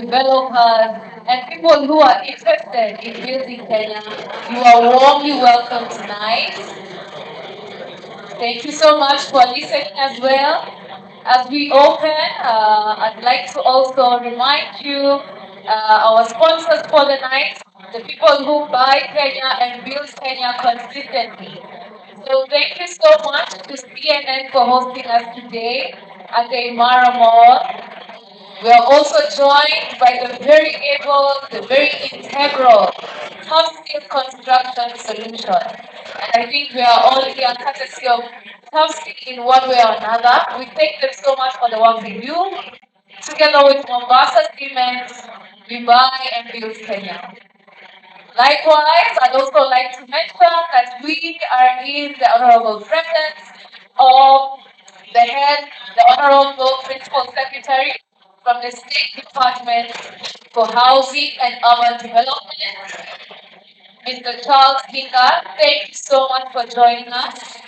developers, and people who are interested in building Kenya, you are warmly welcome tonight. Thank you so much for listening as well. As we open, I'd like to also remind you our sponsors for the night, the people who buy Kenya and build Kenya consistently. So thank you so much to CNN for hosting us today at the Imara Mall. We are also joined by the very able, the very integral Top Steel Construction Solution. And I think we are all here courtesy of Top Steel in one way or another. We thank them so much for the work they do. Together with Mombasa Cement, we buy and build Kenya. Likewise, I'd also like to mention that we are in the honorable presence of the head, the honorable principal secretary from the State Department for Housing and Urban Development, Mr. Charles Kinga. Thank you so much for joining us.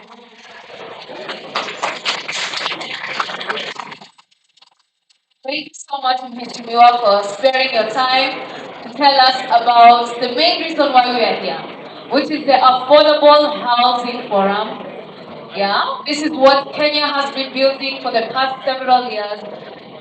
Thank you so much, Mr. Miwa, for sparing your time to tell us about the main reason why we are here, which is the Affordable Housing Forum. Yeah, this is what Kenya has been building for the past several years,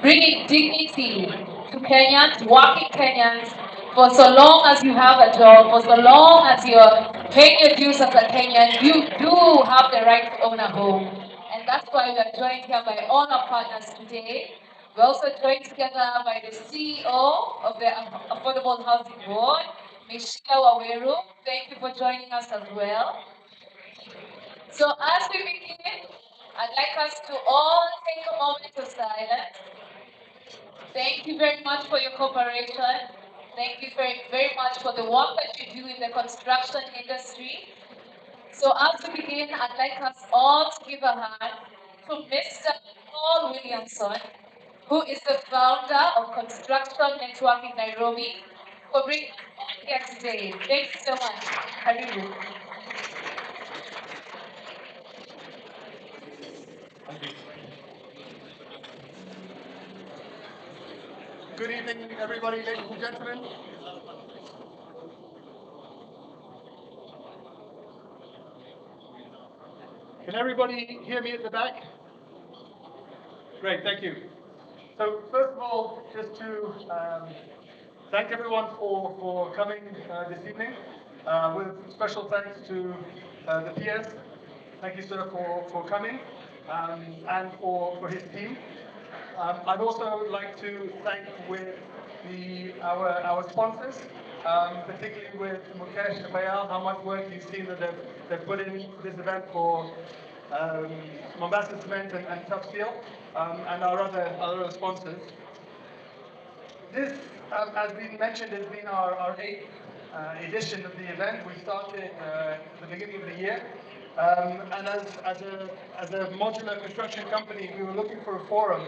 bringing dignity to Kenyans, working Kenyans. For so long as you have a job, for so long as you're paying your dues as a Kenyan, you do have the right to own a home. And that's why we are joined here by all our partners today. We're also joined together by the CEO of the Affordable Housing Board, Ms. Sheila Waweru. Thank you for joining us as well. So as we begin, I'd like us to all take a moment of silence. Thank you very much for your cooperation. Thank you very, very much for the work that you do in the construction industry. So as we begin, I'd like us all to give a hand to Mr. Paul Williamson, who is the founder of Construction Network in Nairobi, for bringing us all here today. Thank you so much. Karibu. Good evening, everybody, ladies and gentlemen. Can everybody hear me at the back? Great, thank you. So first of all, just to thank everyone for coming this evening. With special thanks to the PS. Thank you, sir, for coming and for his team. I'd also like to thank with our sponsors, particularly with Mukesh and Bayal, how much work you've seen that they've put in this event for Mombasa Cement and Tough Steel, and our other sponsors. This, as been mentioned, has been our eighth edition of the event. We started at the beginning of the year. And as a modular construction company, we were looking for a forum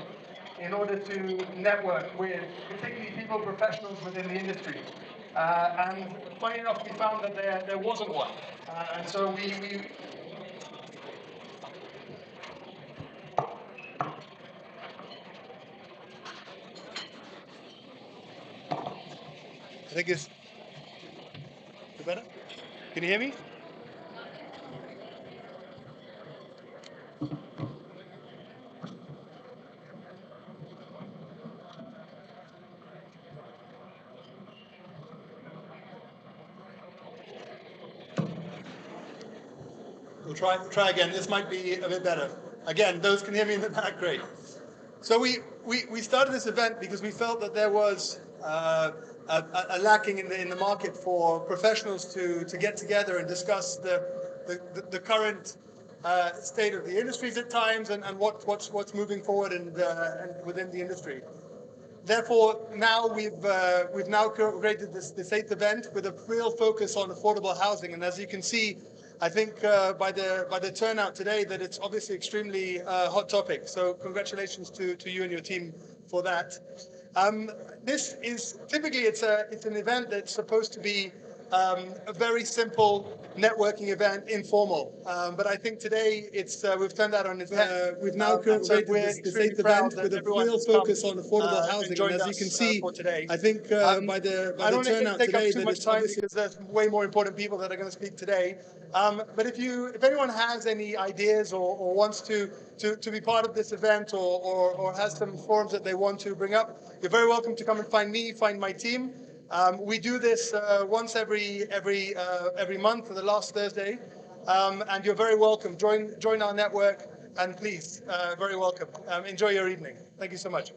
in order to network with particularly people, professionals within the industry. And funny enough, we found that there wasn't one. And so we I think it's better. Can you hear me? We'll try again. This might be a bit better. Again, those can hear me in the back, great. So we started this event because we felt that there was a lacking in the market for professionals to get together and discuss the current state of the industries at times and what's moving forward and within the industry. Therefore, now we've now created this eighth event with a real focus on affordable housing, and as you can see, I think by the turnout today that it's obviously extremely hot topic. So congratulations to you and your team for that. This is typically it's an event that's supposed to be a very simple networking event, informal. But I think today we've turned that on its head. We've now created this eighth event with a real focus on affordable housing, and as you can see, today. I think by the turnout today, that it's obviously because there's way more important people that are going to speak today. But if anyone has any ideas or wants to be part of this event or has some forums that they want to bring up, you're very welcome to come and find me, find my team. We do this once every month for the last Thursday, and you're very welcome. Join our network, and please, very welcome. Enjoy your evening. Thank you so much.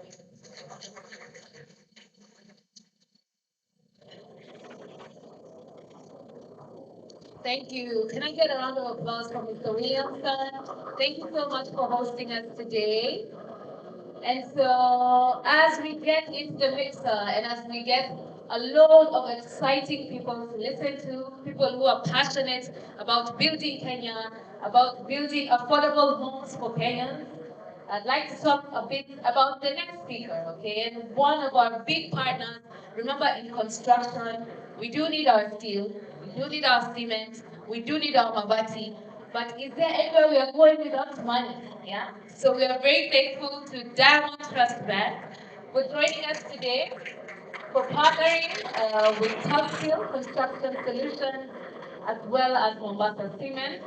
Thank you. Can I get a round of applause for Mr. Williamson? Thank you so much for hosting us today. And so, as we get into the mixer and as we get a load of exciting people to listen to, people who are passionate about building Kenya, about building affordable homes for Kenyans, I'd like to talk a bit about the next speaker, okay? And one of our big partners, remember in construction, we do need our steel, we do need our cement, we do need our mabati, but is there anywhere we are going without money? Yeah? So we are very thankful to Diamond Trust Bank for joining us today, for partnering with Top Steel Construction Solutions, as well as Mombasa Cement.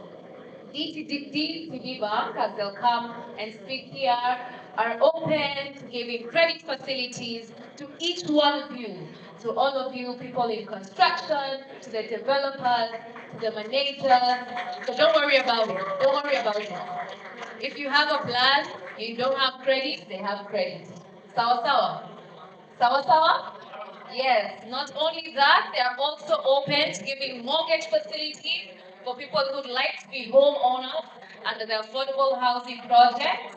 DTB Bank, as they'll come and speak here, are open to giving credit facilities to each one of you, to all of you people in construction, to the developers, to the managers. So don't worry about it. Don't worry about it. If you have a plan, you don't have credit, they have credit. Sawa sawa. Sawa sawa? Yes, not only that, they are also open to giving mortgage facilities for people who'd like to be homeowners under the Affordable Housing Project.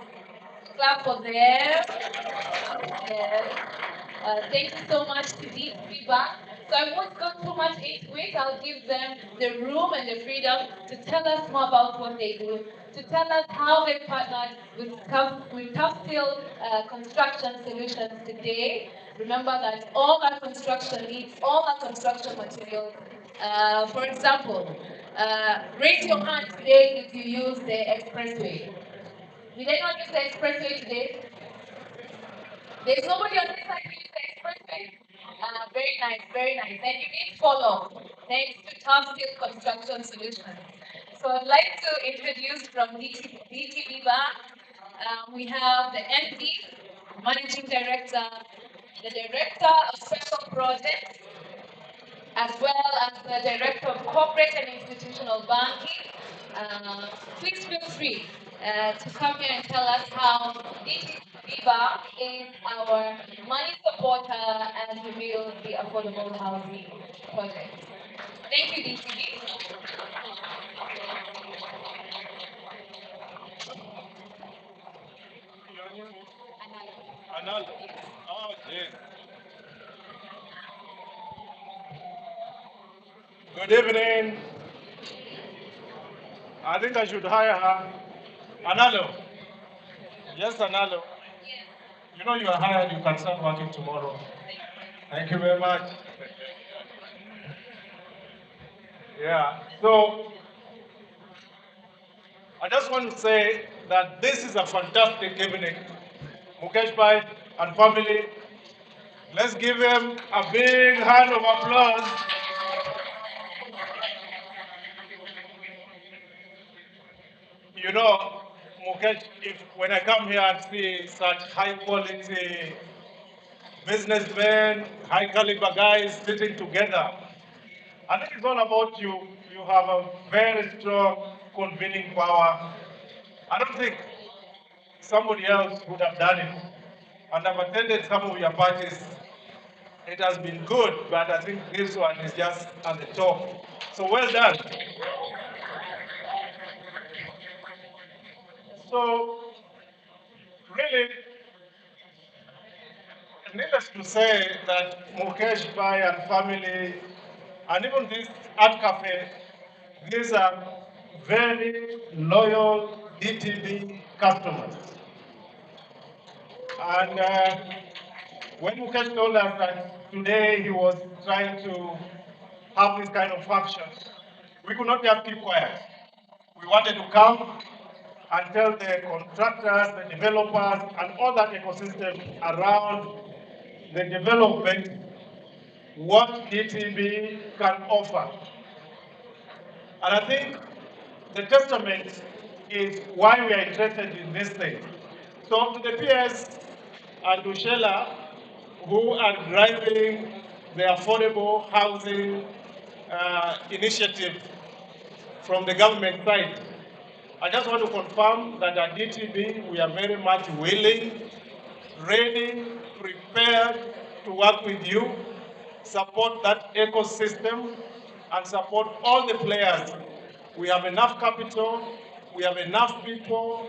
Clap for them. Yes. Thank you so much to these feedback. So I won't go too much into it. I'll give them the room and the freedom to tell us more about what they do, to tell us how they partnered with Tough Steel Construction Solutions today. Remember that all our construction needs, all our construction materials. For example, raise your hand today if you use the expressway. Did anyone use the expressway today? There's nobody on this side who use the expressway? Very nice, very nice. Then you need follow, thanks to Tough Steel Construction Solutions. So I'd like to introduce from DTB Bank, we have the MD, Managing Director, the Director of Special Projects, as well as the Director of Corporate and Institutional Banking. Please feel free to come here and tell us how DTB Bank is our money supporter as we build the affordable housing project. Thank you, DTB. Another. Oh, dear. Good evening. I think I should hire her. Analo. Yes, Analo. You know you are hired, you can start working tomorrow. Thank you very much. Yeah, so I just want to say that this is a fantastic evening. Mukesh Bhai and family, let's give him a big hand of applause. You know, Mukesh, when I come here and see such high quality businessmen, high caliber guys sitting together, I think it's all about you. You have a very strong convening power. I don't think somebody else would have done it. And I've attended some of your parties. It has been good, but I think this one is just at the top. So well done. So really, needless to say that Mukesh Bhai and family, and even this art cafe, these are very loyal DTB customers. And when Mukesh told us that today he was trying to have this kind of function, we could not just keep quiet. We wanted to come and tell the contractors, the developers, and all that ecosystem around the development what DTB can offer. And I think the testament is why we are interested in this thing. So to the peers and to Sheila, who are driving the affordable housing initiative from the government side, I just want to confirm that at DTB, we are very much willing, ready, prepared to work with you, support that ecosystem, and support all the players. We have enough capital, we have enough people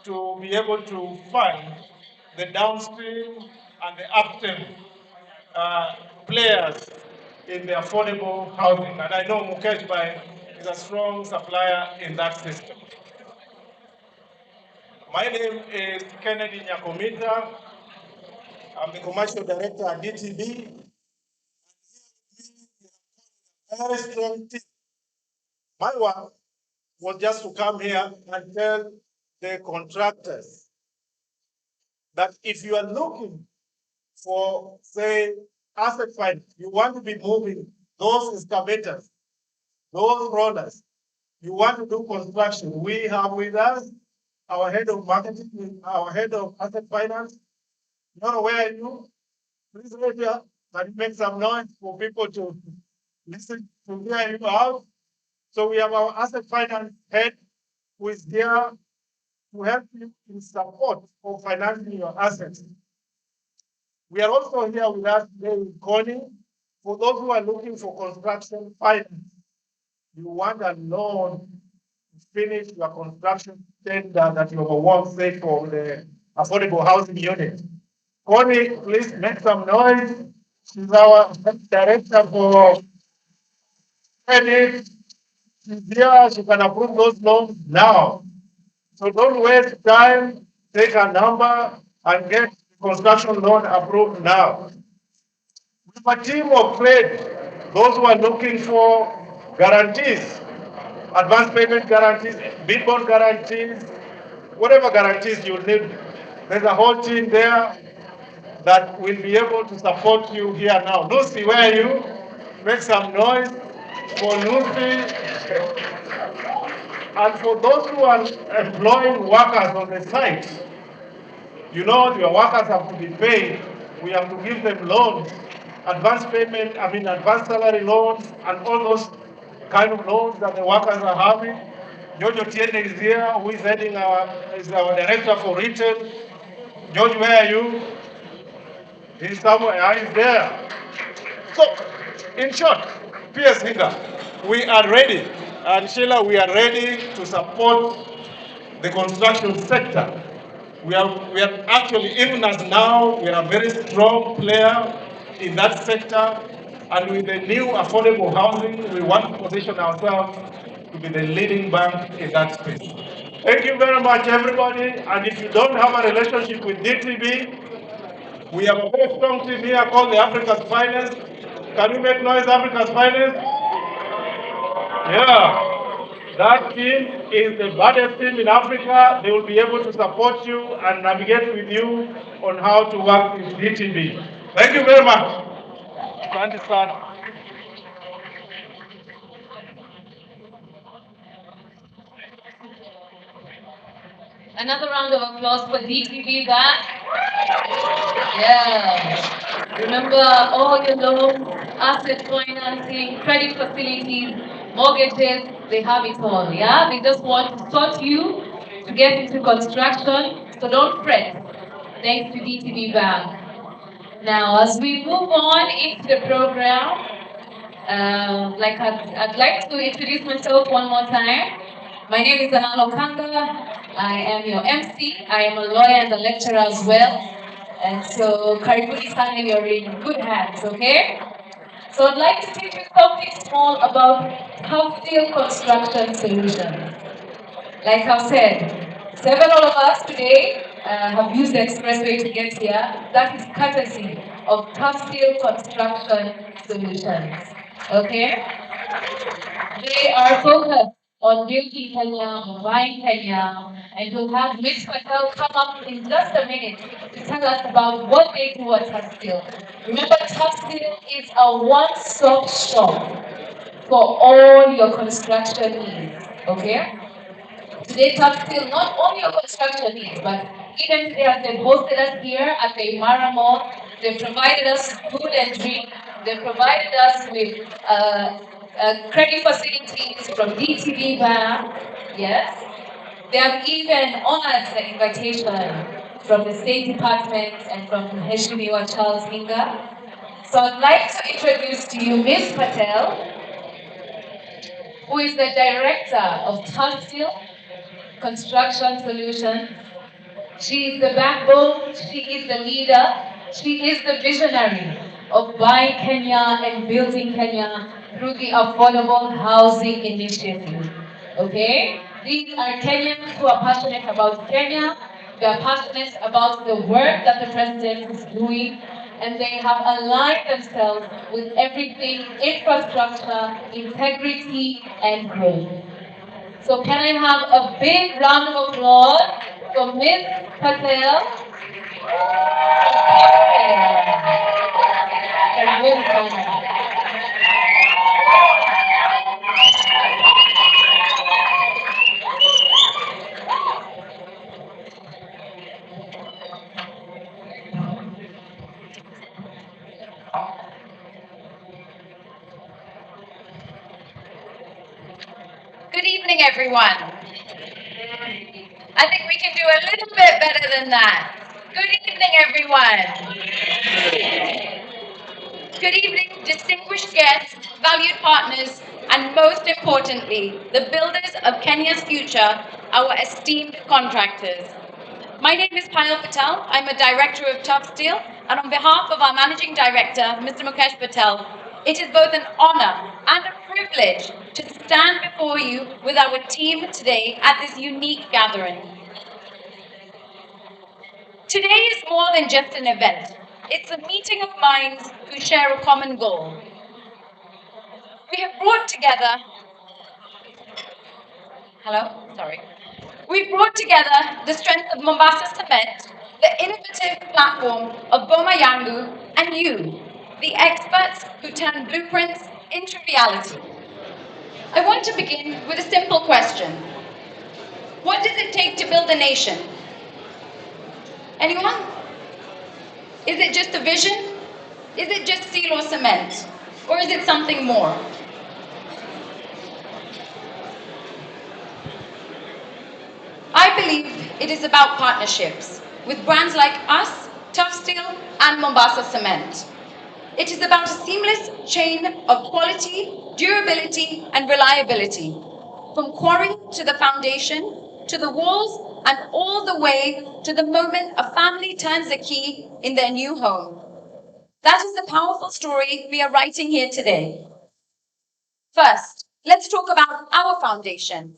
to be able to fund the downstream and the upstream players in the affordable housing. And I know Mukesh Bai is a strong supplier in that system. My name is Kennedy Nyakomita. I'm the commercial director at DTB. Very strong team. My work was just to come here and tell the contractors that if you are looking for, say, asset finance, you want to be moving those excavators, those rollers, you want to do construction, we have with us our head of marketing, our head of asset finance. Not where are you? Please raise your and make some noise for people to listen to hear you out. So we have our asset finance head who is here to help you in support of financing your assets. We are also here with us today with Connie. For those who are looking for construction finance, you want a loan to finish your construction tender that you have won, say, for the affordable housing unit. Connie, please make some noise. She's our director for credit. She's here. She can approve those loans now. So don't waste time. Take a number and get the construction loan approved now. We have a team of trade, those who are looking for guarantees, advance payment guarantees, bid bond guarantees, whatever guarantees you need. There's a whole team there that will be able to support you here now. Lucy, where are you? Make some noise for Lucy. And for those who are employing workers on the site, you know your workers have to be paid. We have to give them loans, advance payment, advance salary loans, and all those kind of loans that the workers are having. Jojo Tiene is here, who is heading is our director for retail. George, where are you? He's somewhere, he's there. So, in short, PS Hinga, we are ready, and Sheila, we are ready to support the construction sector. We are actually, even as now, we are a very strong player in that sector, and with the new affordable housing, we want to position ourselves to be the leading bank in that space. Thank you very much, everybody, and if you don't have a relationship with DTB, we have a very strong team here called the Africa's Finest. Can we make noise, Africa's Finest? Yeah. That team is the baddest team in Africa. They will be able to support you and navigate with you on how to work with DTB. Thank you very much. Asante sana. Another round of applause for DTB Bank. Yeah. Remember, all your loans, asset financing, credit facilities, mortgages, they have it all, yeah? They just want to start you to get into construction, so don't fret. Thanks to DTB Bank. Now, as we move on into the program, I'd like to introduce myself one more time. My name is Analo Kanga. I am your MC. I am a lawyer and a lecturer as well. And so, Karibuni Sana, you're in good hands, okay? So I'd like to teach you something small about tough steel construction solutions. Like I've said, several of us today have used the expressway to get here. That is courtesy of tough steel construction solutions. Okay? They are focused on building Kenya, on buying Kenya, and we'll have Ms. Patel come up in just a minute to tell us about what they do at Tough Steel. Remember, Tough Steel is a one-stop shop for all your construction needs. Okay? Today, Tough Steel, not only your construction needs, but even today as they hosted us here at the Imara Mall, they provided us food and drink, they provided us with credit facilities from DTB Bank, yes. They have even honored the invitation from the State Department and from Heshimiwa Charles Hinga. So I'd like to introduce to you Ms. Patel, who is the director of Tough Steel Construction Solutions. She is the backbone, she is the leader, she is the visionary of buying Kenya and building Kenya through the Affordable Housing Initiative. Okay? These are Kenyans who are passionate about Kenya, they are passionate about the work that the president is doing, and they have aligned themselves with everything infrastructure, integrity, and growth. So can I have a big round of applause for Ms. Patel? And Ms. Patel. Good evening, everyone. I think we can do a little bit better than that. Good evening, everyone. Good evening, distinguished guests, valued partners, and most importantly, the builders of Kenya's future, our esteemed contractors. My name is Payal Patel. I'm a director of Tough Steel, and on behalf of our managing director, Mr. Mukesh Patel, it is both an honor and a privilege to stand before you with our team today at this unique gathering. Today is more than just an event. It's a meeting of minds who share a common goal. We have brought together, We've brought together the strength of Mombasa Cement, the innovative platform of Boma Yangu, and you, the experts who turn blueprints into reality. I want to begin with a simple question. What does it take to build a nation? Anyone? Is it just a vision? Is it just steel or cement? Or is it something more? I believe it is about partnerships with brands like us, Tough Steel, and Mombasa Cement. It is about a seamless chain of quality, durability, and reliability, from quarry to the foundation, to the walls, and all the way to the moment a family turns the key in their new home. That is the powerful story we are writing here today. First, let's talk about our foundation.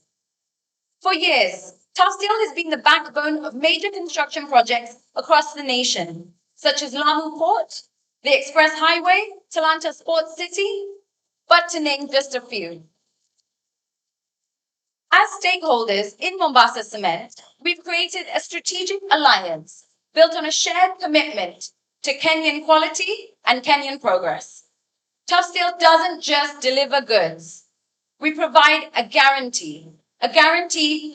For years, Tough Steel has been the backbone of major construction projects across the nation, such as Lamu Port, the Express Highway, Talanta Sports City, but to name just a few. As stakeholders in Mombasa Cement, we've created a strategic alliance built on a shared commitment to Kenyan quality and Kenyan progress. Tough Steel doesn't just deliver goods. We provide a guarantee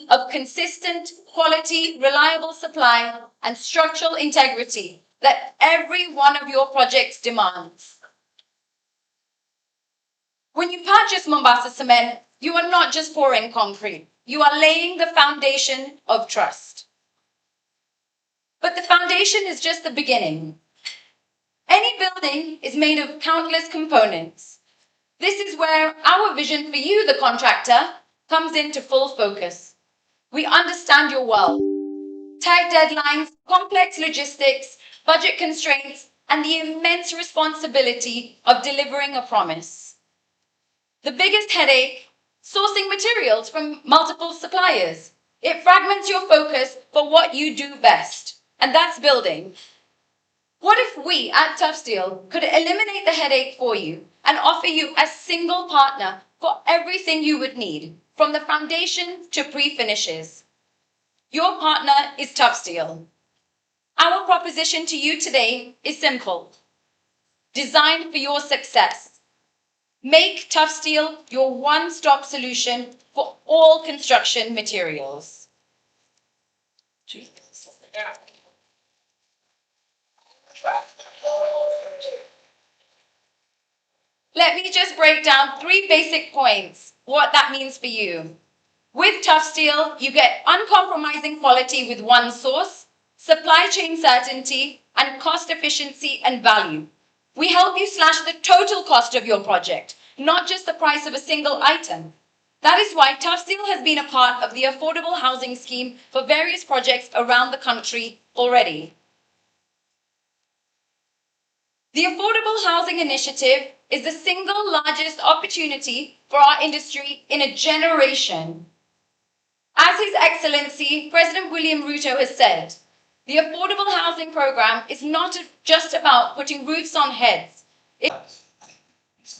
of consistent, quality, reliable supply and structural integrity that every one of your projects demands. When you purchase Mombasa Cement, you are not just pouring concrete. You are laying the foundation of trust. But the foundation is just the beginning. Any building is made of countless components. This is where our vision for you, the contractor, comes into full focus. We understand your world. Tight deadlines, complex logistics, budget constraints, and the immense responsibility of delivering a promise. The biggest headache, sourcing materials from multiple suppliers. It fragments your focus for what you do best, and that's building. What if we at Tough Steel could eliminate the headache for you and offer you a single partner for everything you would need, from the foundation to pre-finishes? Your partner is Tough Steel. Our proposition to you today is simple. Designed for your success. Make Tough Steel your one-stop solution for all construction materials. Let me just break down 3 basic points, what that means for you. With Tough Steel, you get uncompromising quality with one source, supply chain certainty, and cost efficiency and value. We help you slash the total cost of your project, not just the price of a single item. That is why Tough Steel has been a part of the affordable housing scheme for various projects around the country already. The Affordable Housing Initiative is the single largest opportunity for our industry in a generation. As His Excellency President William Ruto has said, the Affordable Housing Program is not just about putting roofs on heads. It's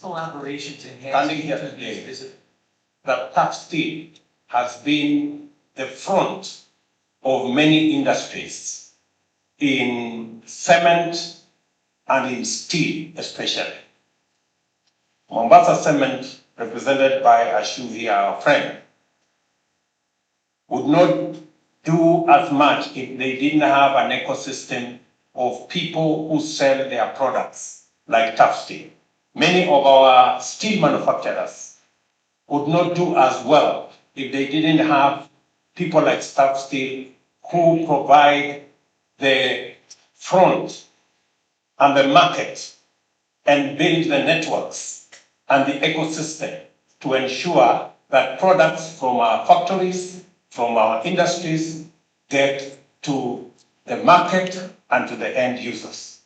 collaboration to enhance. Standing here today, that Tough Steel has been the front of many industries in cement and in steel especially. Mombasa Cement, represented by Ashuvi, our friend, would not do as much if they didn't have an ecosystem of people who sell their products like Tough Steel. Many of our steel manufacturers would not do as well if they didn't have people like Tough Steel who provide the front and the market and build the networks and the ecosystem to ensure that products from our factories, from our industries, get to the market and to the end users.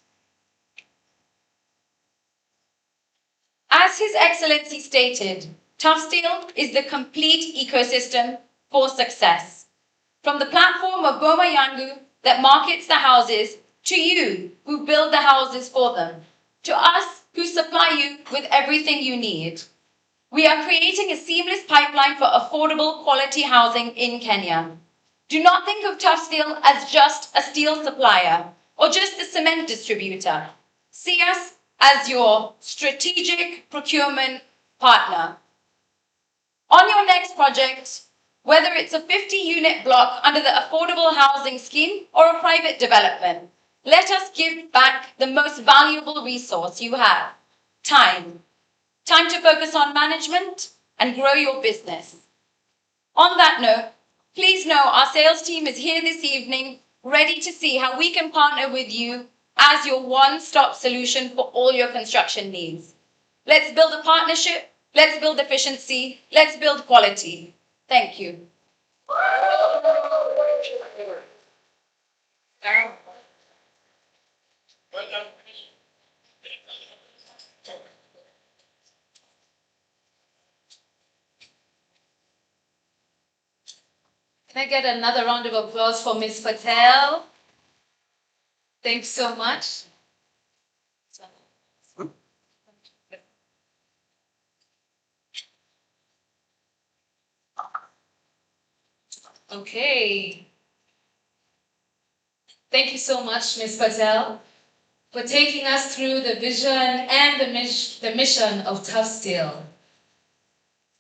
As His Excellency stated, Tough Steel is the complete ecosystem for success. From the platform of Boma Yangu that markets the houses, to you who build the houses for them, to us who supply you with everything you need. We are creating a seamless pipeline for affordable quality housing in Kenya. Do not think of Tough Steel as just a steel supplier or just a cement distributor. See us as your strategic procurement partner. On your next project, whether it's a 50-unit block under the Affordable Housing Scheme or a private development, let us give back the most valuable resource you have, time. Time to focus on management and grow your business. On that note, please know our sales team is here this evening, ready to see how we can partner with you as your one-stop solution for all your construction needs. Let's build a partnership, let's build efficiency, let's build quality. Thank you. Can I get another round of applause for Ms. Patel? Thanks so much. Okay. Thank you so much, Ms. Patel, for taking us through the vision and the mission of Tough Steel.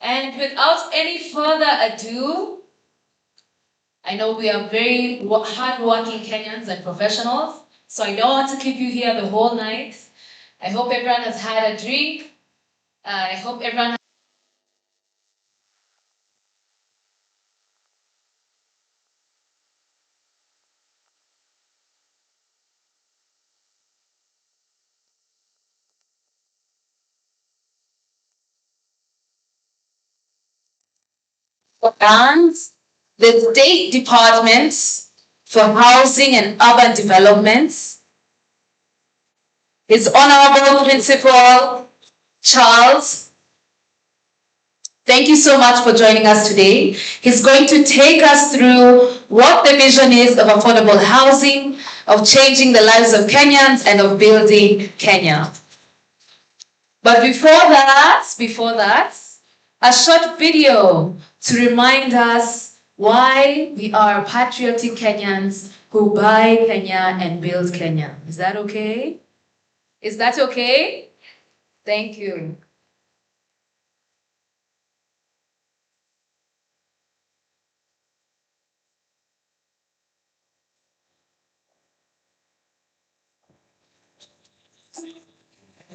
And without any further ado, I know we are very hard-working Kenyans and professionals, so I don't want to keep you here the whole night. I hope everyone has had a drink. I hope everyone and the State Department for Housing and Urban Developments, His Honorable Principal Charles. Thank you so much for joining us today. He's going to take us through what the vision is of affordable housing, of changing the lives of Kenyans and of building Kenya. But before that, a short video to remind us why we are patriotic Kenyans who buy Kenya and build Kenya. Is that okay? Is that okay? Thank you.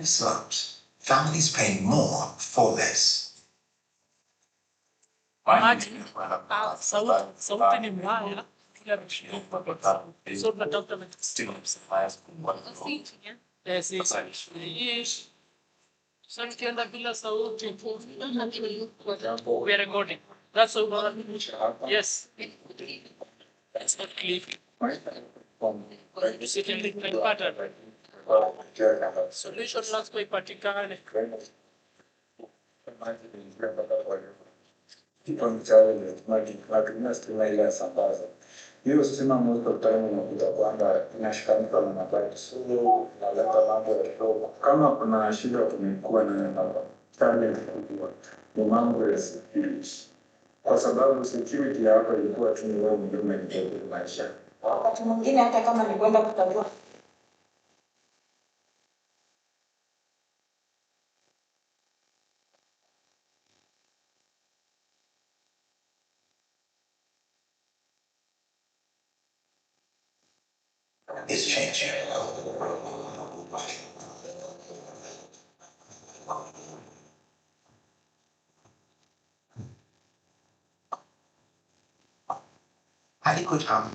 Slums, families paying more for less. Sauti ni mbaya. So tunatafuta so nikienda bila sauti we are recording. That's all. Yes. That's not clear. Solution lazima ipatikane. Tunatumia stima ile ya sambaza. Hiyo stima most of time unakuta kwamba inashikanika na mabati, so inaleta mambo ya kidogo. Kama kuna shida tumekuwa na challenge kubwa ni mambo ya security, kwa sababu security hapa ilikuwa tu ni wewe ndio unajaribu maisha. Wakati mwingine hata kama ni kwenda kutatua Is changing. Adequate harm.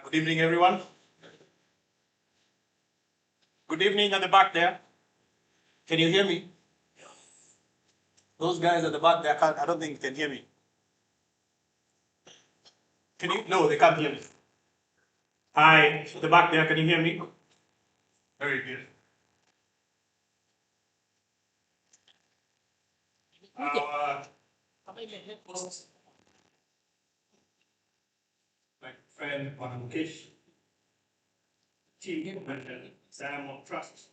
Good evening, everyone. Good evening at the back there. Can you hear me? Those guys at the back there, I don't think can hear me. Can you? No, they can't hear me. Hi, at the back there, can you hear me? Very good. Our host, my friend Bwana Mukesh, mentioned Sam of trust.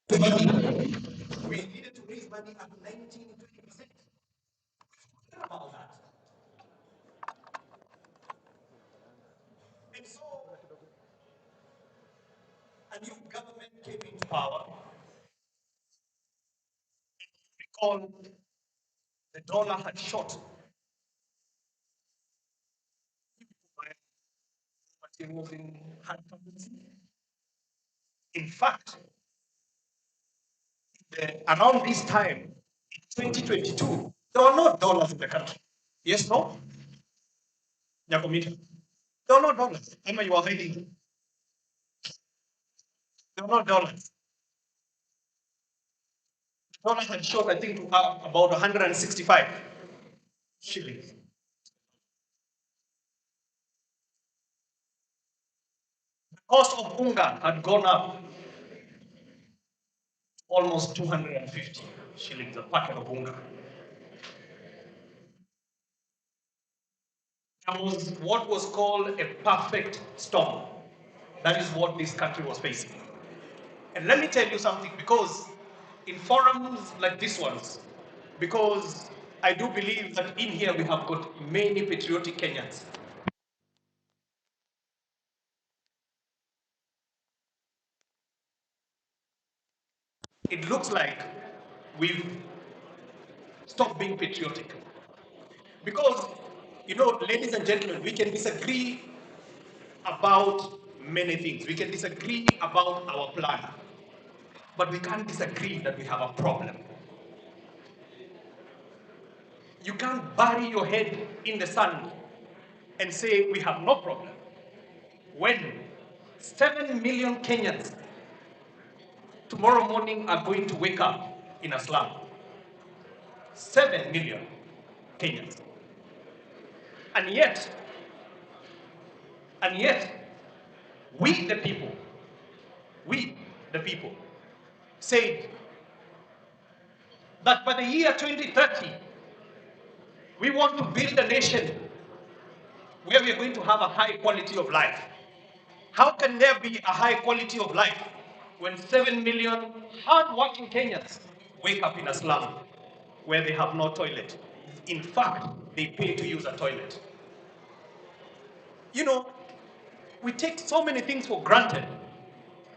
We needed to raise money at 19-20%. About that. And so a new government came into power. Recall the dollar had shot materials in hard currency. In fact, around this time, in 2022, there were no dollars in the country. Yes, no? Yakomita. There were no dollars. Emma, you are hiding. There were no dollars. The dollar had shot, I think, to about 165 shillings. The cost of unga had gone up almost 250 shillings a packet of unga. There was what was called a perfect storm. That is what this country was facing. And let me tell you something, because in forums like this ones, because I do believe that in here we have got many patriotic Kenyans. It looks like we've stopped being patriotic. Because You know, ladies and gentlemen, we can disagree about many things. We can disagree about our plan, but we can't disagree that we have a problem. You can't bury your head in the sand and say we have no problem when 7 million Kenyans tomorrow morning are going to wake up in a slum. 7 million Kenyans. And yet, we we the people, said that by the year 2030, we want to build a nation where we are going to have a high quality of life. How can there be a high quality of life when 7 million hard-working Kenyans wake up in a slum where they have no toilet? In fact, they pay to use a toilet. You know, we take so many things for granted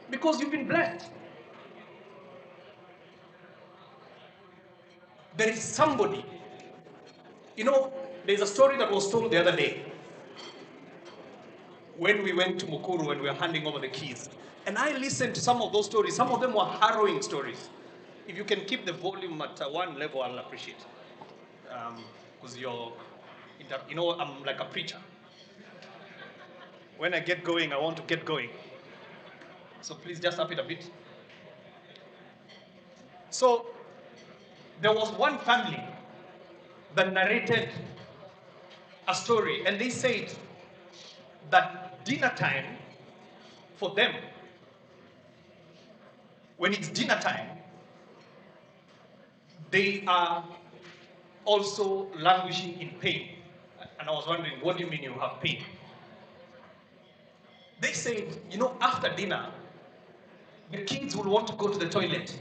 because you've been blessed. There is somebody, you know, there's a story that was told the other day when we went to Mukuru and we were handing over the keys. And I listened to some of those stories. Some of them were harrowing stories. If you can keep the volume at one level, I'll appreciate it. Because you know, I'm like a preacher. When I get going, I want to get going. So please just up it a bit. So there was one family that narrated a story, and they said that dinner time for them, when it's dinner time, they are also languishing in pain. And I was wondering, what do you mean you have pain? They said, you know, after dinner, the kids will want to go to the toilet.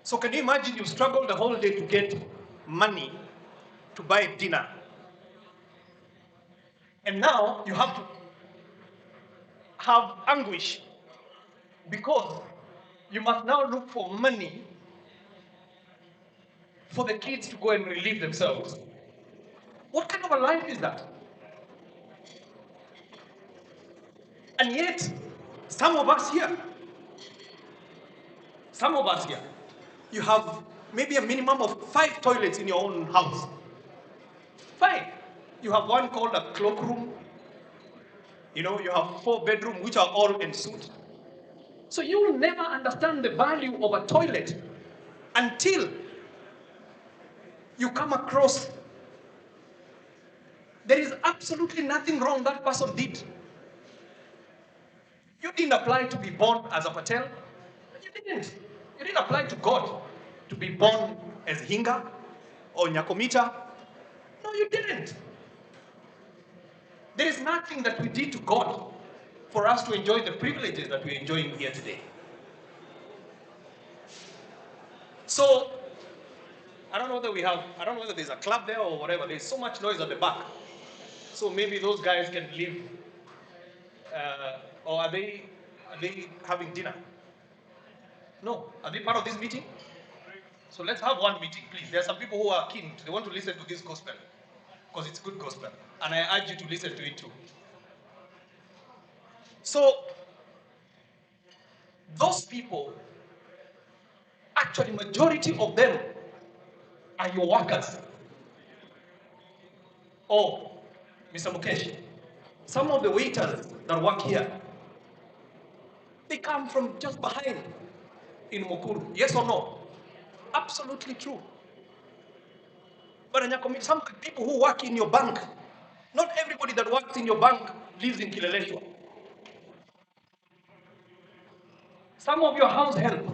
So can you imagine you struggle the whole day to get money to buy dinner? And now you have to have anguish because you must now look for money for the kids to go and relieve themselves. What kind of a life is that? And yet, some of us here, you have maybe a minimum of 5 toilets in your own house. 5. You have one called a cloakroom. You know, you have 4 bedrooms, which are all en suite. So you will never understand the value of a toilet until you come across there is absolutely nothing wrong that person did. You didn't apply to be born as a Patel. You didn't. You didn't apply to God to be born as Hinga or Nyakomita. No, you didn't. There is nothing that we did to God for us to enjoy the privileges that we're enjoying here today. So, I don't know whether there's a club there or whatever. There's so much noise at the back. So maybe those guys can leave. Or are they having dinner? No. Are they part of this meeting? So let's have one meeting, please. There are some people who are keen. They want to listen to this gospel because it's good gospel. And I urge you to listen to it too. So, those people, actually majority of them are your workers. Oh, Mr. Mukesh, some of the waiters that work here, they come from just behind in Mukuru. Yes or no? Absolutely true. But some people who work in your bank, not everybody that works in your bank lives in Kileleshwa. Some of your house help,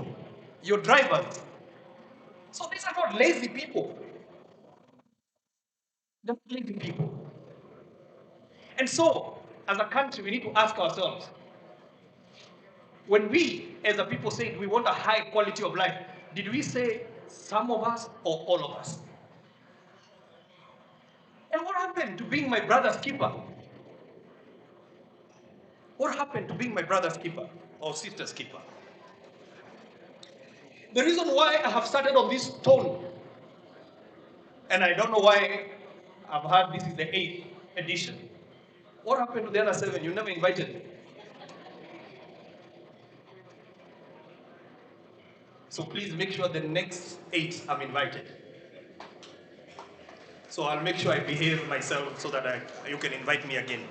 your drivers. So these are not lazy people. They're lazy people. And so, as a country, we need to ask ourselves, when we, as a people, say we want a high quality of life, did we say some of us or all of us? And what happened to being my brother's keeper? What happened to being my brother's keeper or sister's keeper? The reason why I have started on this tone, and I don't know why I've heard this is the 8th edition. What happened to the other 7? You never invited me. So please make sure the next 8 I'm invited. So I'll make sure I behave myself so that you can invite me again.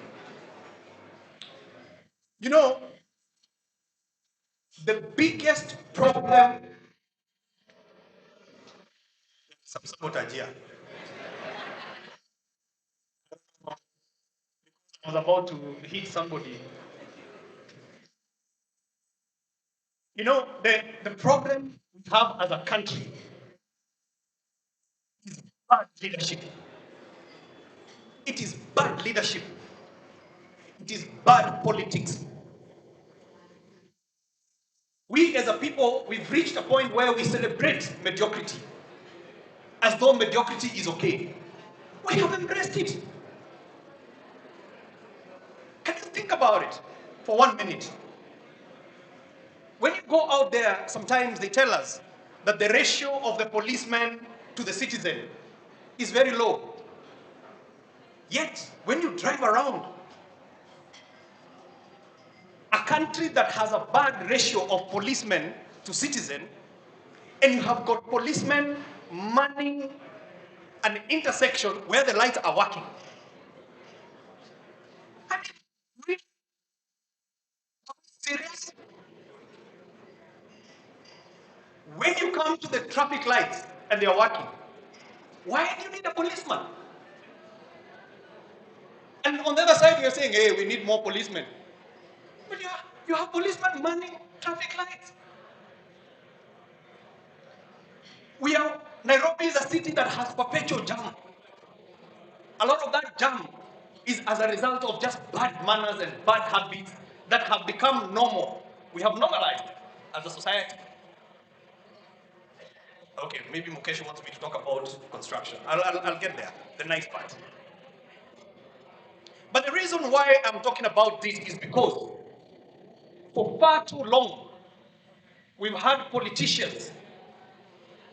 You know, the biggest problem, some sabotage here. I was about to hit somebody. You know, the problem we have as a country is bad leadership. It is bad leadership. It is bad politics. We as a people, we've reached a point where we celebrate mediocrity as though mediocrity is okay. We have embraced it. Can you think about it for 1 minute? When you go out there, sometimes they tell us that the ratio of the policeman to the citizen is very low. Yet, when you drive around a country that has a bad ratio of policemen to citizen, and you have got policemen manning an intersection where the lights are working. I mean, really? Serious? When you come to the traffic lights and they are working, why do you need a policeman? And on the other side, you're saying, hey, we need more policemen. But you have policemen manning traffic lights. Nairobi is a city that has perpetual jam. A lot of that jam is as a result of just bad manners and bad habits that have become normal. We have normalized as a society. Okay, maybe Mukesh wants me to talk about construction. I'll get there, the nice part. But the reason why I'm talking about this is because for far too long, we've had politicians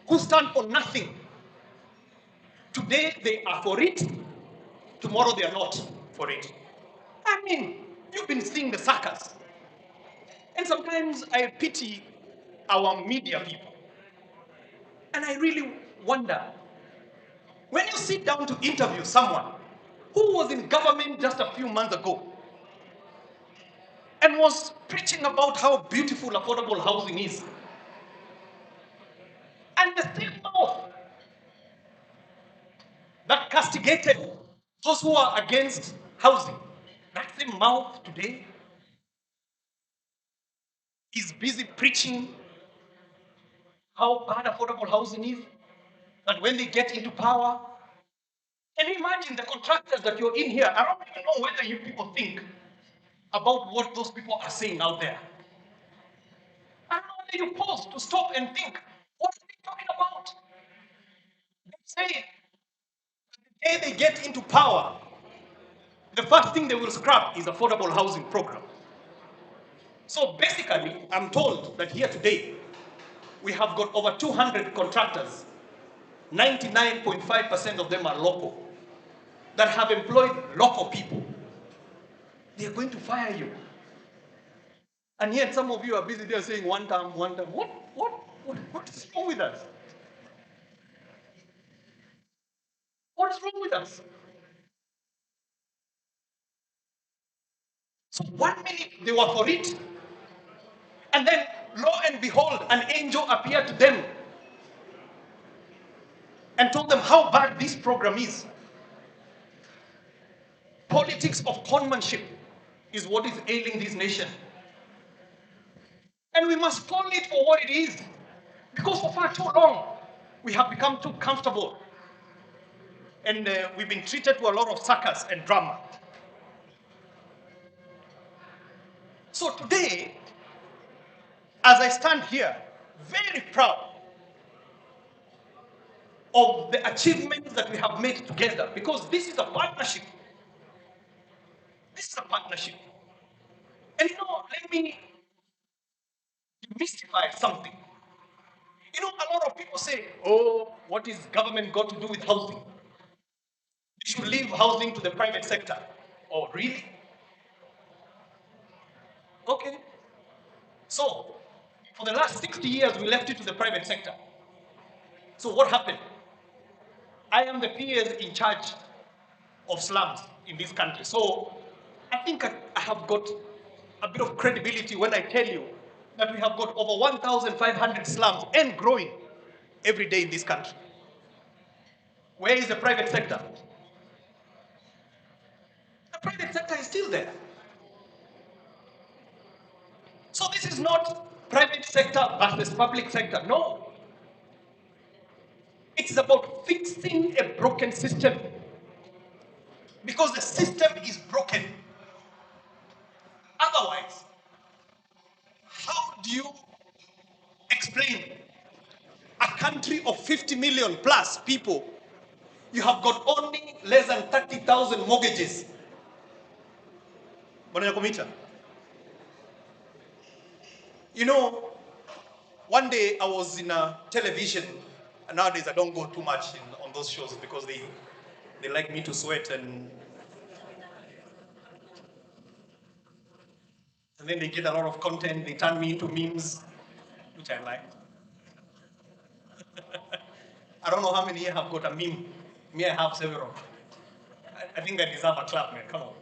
who stand for nothing. Today they are for it, tomorrow they are not for it. I mean, you've been seeing the suckers. And sometimes I pity our media people. And I really wonder, when you sit down to interview someone who was in government just a few months ago and was preaching about how beautiful affordable housing is, and the same mouth that castigated those who are against housing, that same mouth today is busy preaching how bad affordable housing is, that when they get into power, can you imagine the contractors that you're in here? I don't even know whether you people think about what those people are saying out there. I don't know whether you pause to stop and think, what are they talking about? They say the day they get into power, the first thing they will scrap is affordable housing program. So basically, I'm told that here today, we have got over 200 contractors. 99.5% of them are local, that have employed local people. They are going to fire you. And yet some of you are busy there saying one term, one term. What is wrong with us? What is wrong with us? So 1 minute they were for it, and then lo and behold, an angel appeared to them and told them how bad this program is. Politics of conmanship is what is ailing this nation. And we must call it for what it is. Because for far too long, we have become too comfortable. And we've been treated to a lot of suckers and drama. So today, as I stand here, very proud of the achievements that we have made together, because this is a partnership. This is a partnership. And you know, let me demystify something. You know, a lot of people say, oh, what is government got to do with housing? They should leave housing to the private sector. Oh, really? Okay. So, for the last 60 years, we left it to the private sector. So what happened? I am the PS in charge of slums in this country. So I think I have got a bit of credibility when I tell you that we have got over 1,500 slums and growing every day in this country. Where is the private sector? The private sector is still there. So this is not private sector versus public sector. No. It's about fixing a broken system. Because the system is broken. Otherwise, how do you explain a country of 50 million plus people, you have got only less than 30,000 mortgages? You know, one day I was in a television, and nowadays I don't go too much on those shows because they like me to sweat and then they get a lot of content, they turn me into memes, which I like. I don't know how many here have got a meme. Me, I have several. I think I deserve a clap, man. Come on.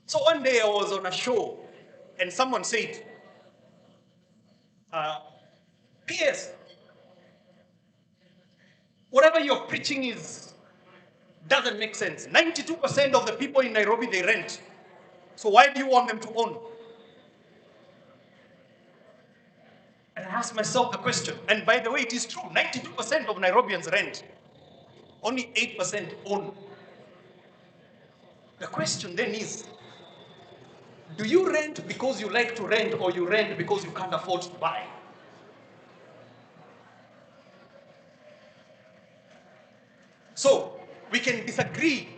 So one day I was on a show and someone said, PS, whatever you're preaching doesn't make sense. 92% of the people in Nairobi, they rent. So why do you want them to own? And I asked myself the question, and by the way, it is true, 92% of Nairobians rent. Only 8% own. The question then is, do you rent because you like to rent, or you rent because you can't afford to buy? So we can disagree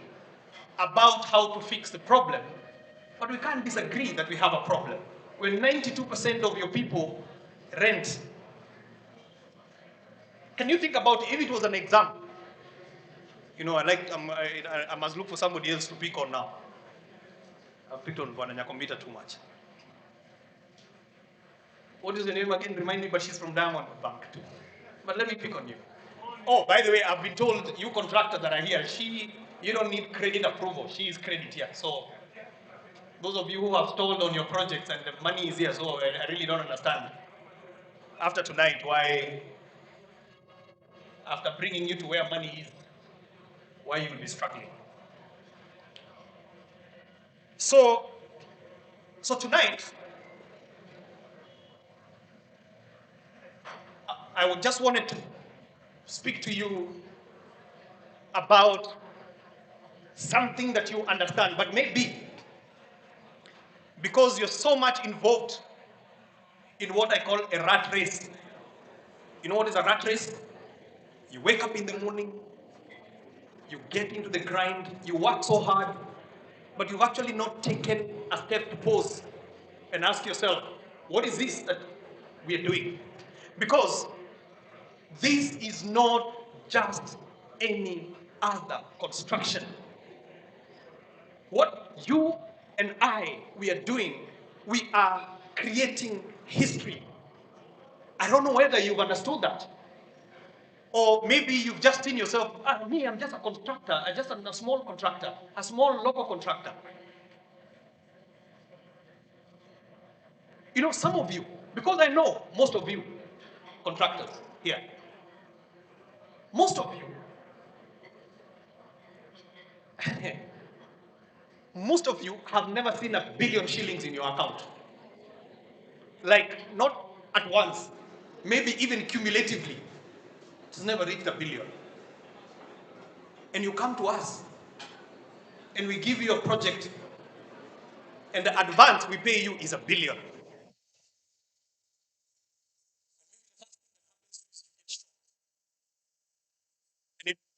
about how to fix the problem, but we can't disagree that we have a problem. When 92% of your people rent, can you think about if it was an exam? You know, I must look for somebody else to pick on now. I've picked on Bwana Nyakombita too much. What is the name again? Remind me, but she's from Diamond Bank too. But let me pick on you. Oh, by the way, I've been told you contractors that are here, you don't need credit approval. She is credit here. So those of you who have stalled on your projects and the money is here, so I really don't understand. After tonight, why, after bringing you to where money is, why you will be struggling. So tonight, I just wanted to speak to you about something that you understand, but maybe because you're so much involved in what I call a rat race. You know what is a rat race? You wake up in the morning, you get into the grind, you work so hard, but you've actually not taken a step to pause and ask yourself, what is this that we are doing? Because this is not just any other construction. What you and we are doing, we are creating history. I don't know whether you've understood that. Or maybe you've just seen yourself, me, I'm just a contractor, I'm just a small contractor, a small local contractor. You know, some of you, because I know most of you contractors here, most of you, most of you have never seen 1 billion shillings in your account. Like, not at once, maybe even cumulatively. It's never reached 1 billion. And you come to us, and we give you a project, and the advance we pay you is 1 billion.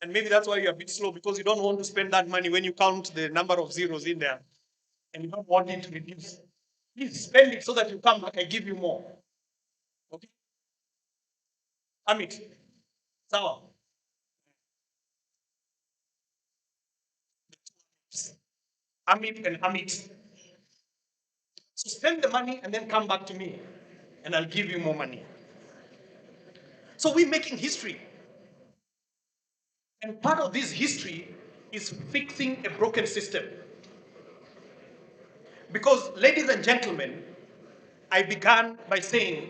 And maybe that's why you're a bit slow, because you don't want to spend that money when you count the number of zeros in there, and you don't want it to reduce. Please spend it so that you come back, I give you more. Okay? Amit, sawa. Amit and Amit. So spend the money and then come back to me and I'll give you more money. So we're making history. And part of this history is fixing a broken system. Because, ladies and gentlemen, I began by saying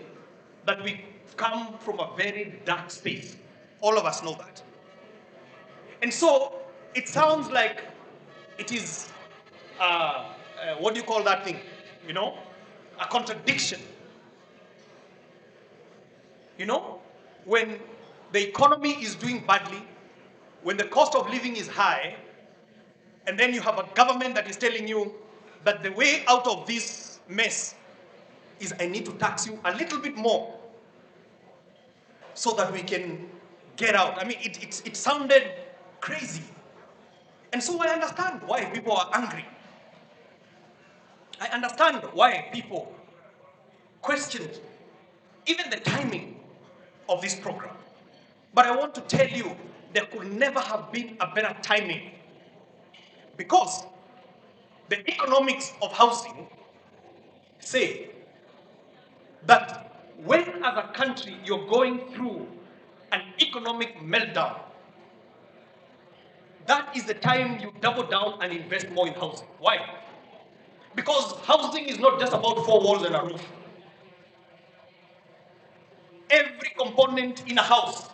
that we come from a very dark space. All of us know that. And so it sounds like it is, what do you call that thing? You know, a contradiction. You know, when the economy is doing badly, when the cost of living is high, and then you have a government that is telling you that the way out of this mess is I need to tax you a little bit more so that we can get out. I mean, it sounded crazy. And so I understand why people are angry. I understand why people question even the timing of this program. But I want to tell you, there could never have been a better timing, because the economics of housing say that when as a country you're going through an economic meltdown, that is the time you double down and invest more in housing. Why? Because housing is not just about four walls and a roof. Every component in a house,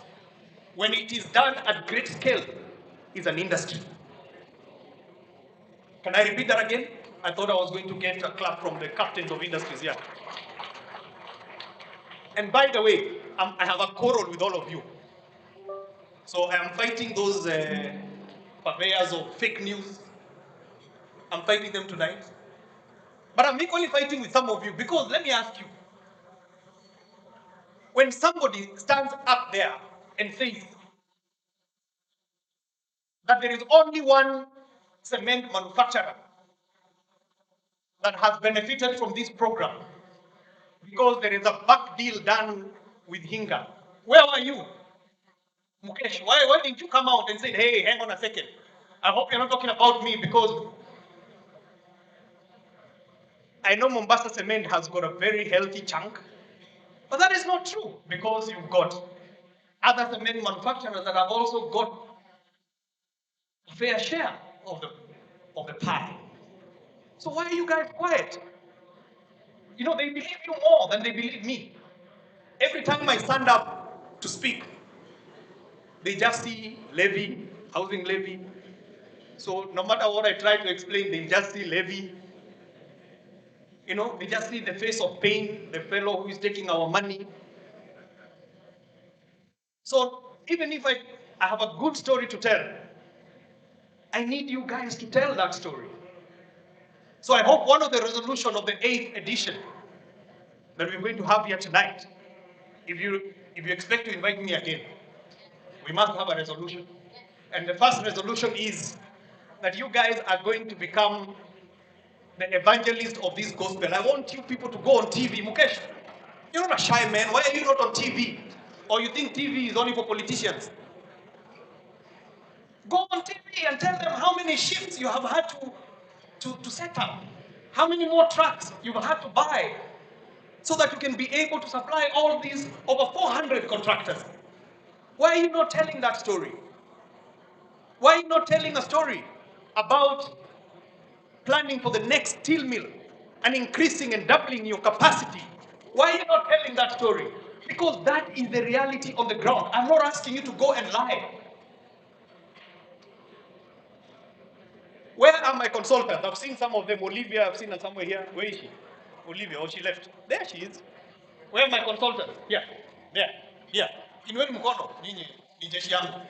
when it is done at great scale, is an industry. Can I repeat that again? I thought I was going to get a clap from the captains of industries here. And by the way, I have a quarrel with all of you. So I am fighting those purveyors of fake news. I'm fighting them tonight. But I'm equally fighting with some of you, because let me ask you, when somebody stands up there and says that there is only one cement manufacturer that has benefited from this program because there is a back deal done with Hinga, where were you? Mukesh, why didn't you come out and say, hey, hang on a second. I hope you're not talking about me, because I know Mombasa Cement has got a very healthy chunk, but that is not true, because you've got other cement manufacturers that have also got a fair share of the pie. So why are you guys quiet? You know, they believe you more than they believe me. Every time I stand up to speak, they just see levy, housing levy. So no matter what I try to explain, they just see levy. You know, they just see the face of pain, the fellow who is taking our money. So even if I have a good story to tell, I need you guys to tell that story. So I hope one of the resolution of the 8th edition that we're going to have here tonight, if you expect to invite me again, we must have a resolution. And the first resolution is that you guys are going to become the evangelist of this gospel. I want you people to go on TV. Mukesh, you're not a shy man. Why are you not on TV? Or you think TV is only for politicians? Go on TV and tell them how many shifts you have had to set up. How many more trucks you've had to buy so that you can be able to supply all these over 400 contractors. Why are you not telling that story? Why are you not telling a story about planning for the next steel mill and increasing and doubling your capacity? Why are you not telling that story? Because that is the reality on the ground. I'm not asking you to go and lie. Where are my consultants? I've seen some of them. Olivia, I've seen her somewhere here. Where is she? Olivia, oh, she left. There she is. Where are my consultants? Here. There. Here. Inueni mkono. Nyinyi ni jeshi yangu.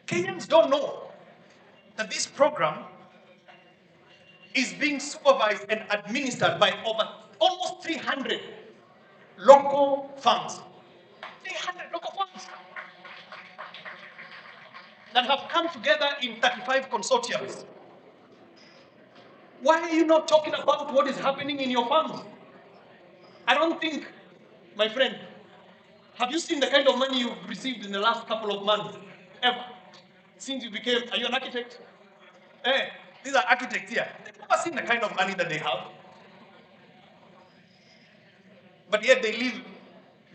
Kenyans don't know that this program is being supervised and administered by over almost 300 local funds. 300 local funds that have come together in 35 consortiums. Why are you not talking about what is happening in your funds? I don't think, my friend, have you seen the kind of money you've received in the last couple of months? Ever? since you became, are you an architect? Eh, these are architects here. They've never seen the kind of money that they have. But yet they leave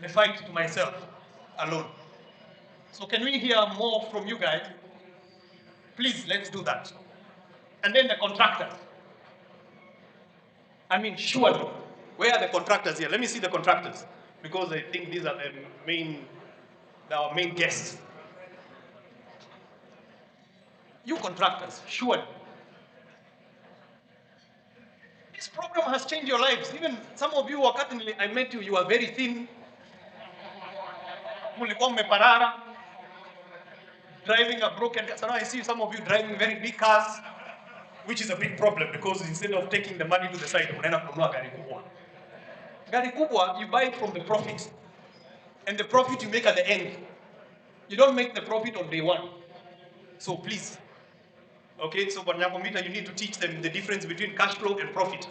the fight to myself alone. So can we hear more from you guys? Please, let's do that. And then the contractors. I mean, surely, where are the contractors here? Let me see the contractors, because I think these are our main guests. You contractors, surely. This program has changed your lives. Even some of you, wakati I met you, you were very thin. Mulikuwa mmeparara, driving a broken car. So now I see some of you driving very big cars, which is a big problem because instead of taking the money to the side, unaenda kununua gari kubwa. Gari kubwa, you buy it from the profit. And the profit you make at the end. You don't make the profit on day one. So please. Okay, so for Nyakomita, you need to teach them the difference between cash flow and profit.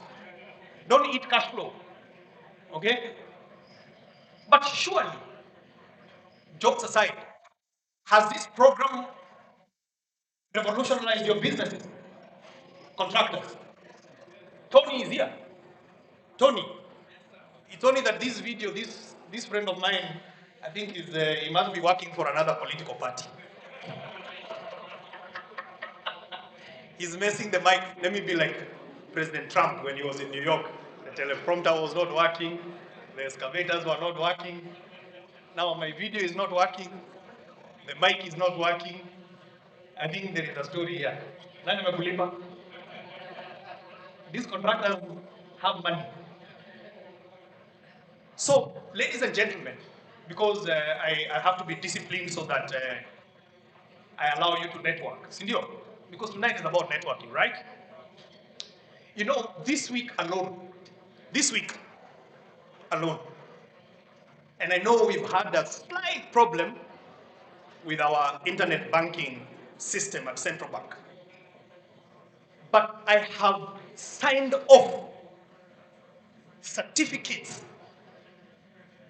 Don't eat cash flow. Okay? But surely, jokes aside, has this program revolutionized your businesses? Contractors. Tony is here. Tony. He told me that this video, this friend of mine, I think he must be working for another political party. He's messing the mic. Let me be like President Trump when he was in New York. The teleprompter was not working. The excavators were not working. Now my video is not working. The mic is not working. I think there is a story here. Nani amekulipa? These contractors have money. So, ladies and gentlemen, because I have to be disciplined so that I allow you to network. Sindio? Because tonight is about networking, right? You know, this week alone, and I know we've had a slight problem with our internet banking system at Central Bank. But I have signed off certificates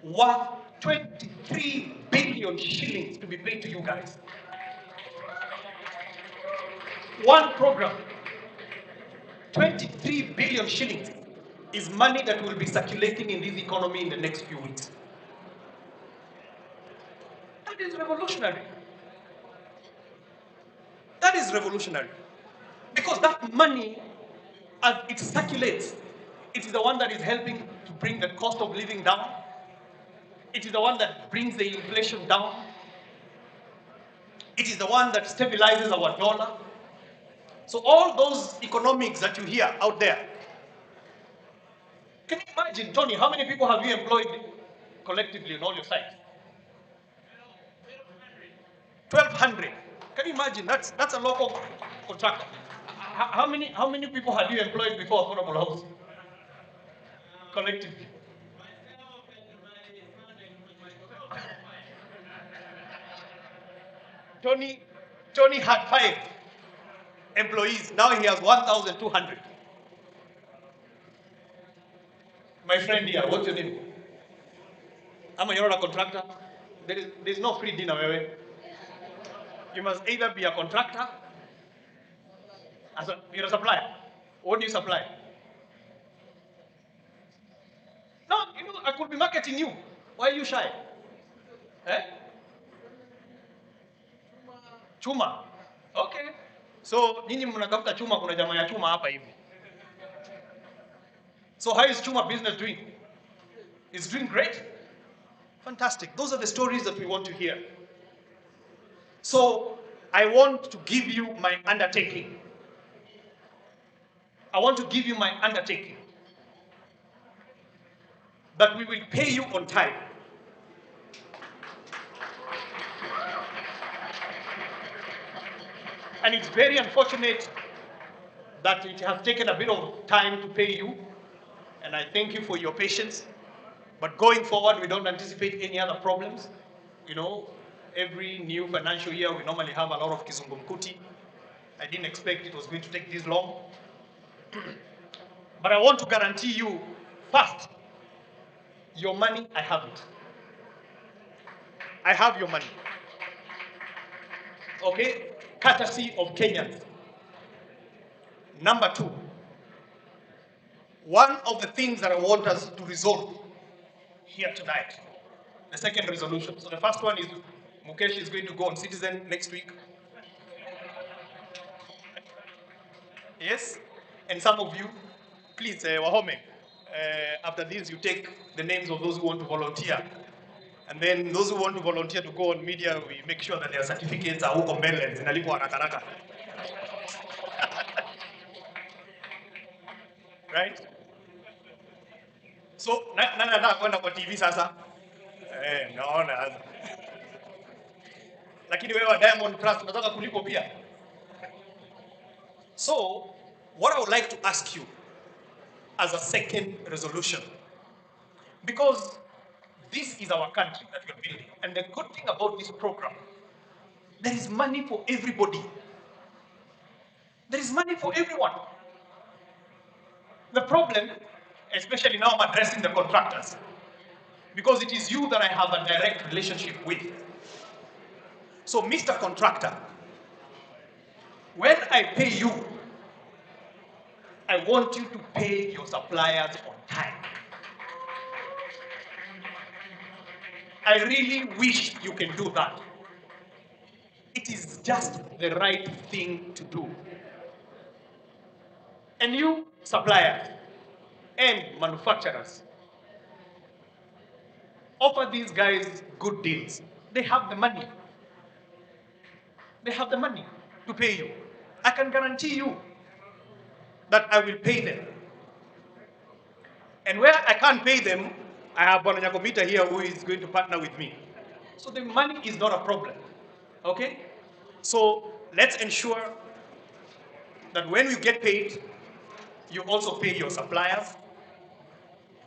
worth 23 billion shillings to be paid to you guys. One program, 23 billion shillings is money that will be circulating in this economy in the next few weeks. That is revolutionary. That is revolutionary. Because that money, as it circulates, it is the one that is helping to bring the cost of living down. It is the one that brings the inflation down. It is the one that stabilizes our dollar. So all those economics that you hear out there, can you imagine, Tony, how many people have you employed collectively on all your sites? 1,200. Can you imagine? That's a local contractor. How many people had you employed before Affordable House? Collectively. Tony had 5 employees. Now he has 1,200. My friend here, what's your name? You're not a contractor. There's no free dinner, baby. You must either be a contractor, you're a supplier. What do you supply? No, I could be marketing you. Why are you shy? Eh? Chuma. Okay. So, nyinyi mnatafuta chuma, kuna jamaa ya chuma hapa hivi. So how is Chuma business doing? It's doing great. Fantastic. Those are the stories that we want to hear. So I want to give you my undertaking. I want to give you my undertaking that we will pay you on time. And it's very unfortunate that it has taken a bit of time to pay you. And I thank you for your patience. But going forward, we don't anticipate any other problems. Every new financial year, we normally have a lot of kizungumkuti. I didn't expect it was going to take this long. But I want to guarantee you, first, your money, I have it. I have your money. Okay? courtesy of Kenyans. Number two, one of the things that I want us to resolve here tonight, the second resolution. So the first one is Mukesh is going to go on Citizen next week. Yes? And some of you, please, Wahome, after this, you take the names of those who want to volunteer. And then those who want to volunteer to go on media, we make sure that their certificates are huko mbele, zinalipwa haraka haraka. Right? So, nani anataka kwenda kwa TV sasa? Naona. Lakini wewe Diamond Trust unataka kulipo pia. So, what I would like to ask you as a second resolution, because this is our country that we're building, and the good thing about this program, there is money for everybody. There is money for everyone. The problem, especially now I'm addressing the contractors, because it is you that I have a direct relationship with. So, Mr. Contractor, when I pay you, I want you to pay your suppliers on time. I really wish you can do that. It is just the right thing to do. And you suppliers and manufacturers, offer these guys good deals. They have the money. They have the money to pay you. I can guarantee you that I will pay them. And where I can't pay them, I have Bwana Nyagomita here who is going to partner with me. So the money is not a problem. Okay? So let's ensure that when you get paid, you also pay your suppliers,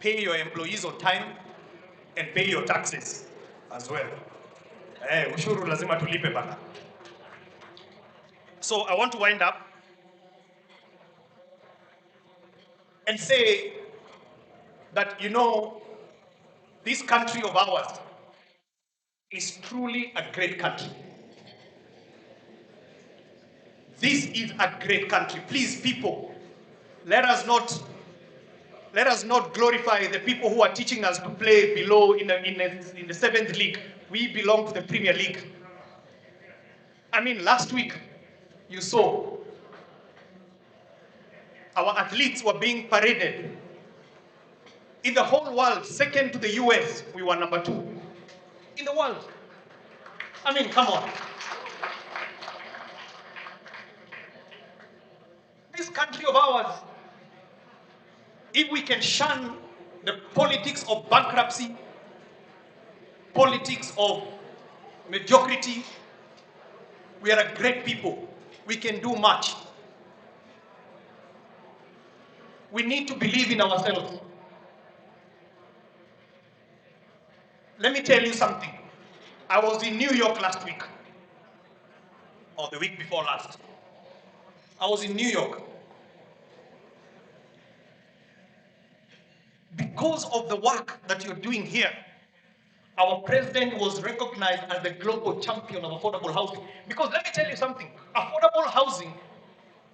pay your employees on time, and pay your taxes as well. Ushuru lazima tulipe bana. So I want to wind up and say that, you know, this country of ours is truly a great country. This is a great country. Please, people, let us not glorify the people who are teaching us to play below in the 7th league. We belong to the Premier League. I mean, last week, you saw our athletes were being paraded. In the whole world, second to the US, we were number 2 in the world. I mean, come on. This country of ours, if we can shun the politics of bankruptcy, politics of mediocrity, we are a great people. We can do much. We need to believe in ourselves. Let me tell you something. I was in New York last week, or the week before last. I was in New York. Because of the work that you're doing here, our president was recognized as the global champion of affordable housing. Because let me tell you something, affordable housing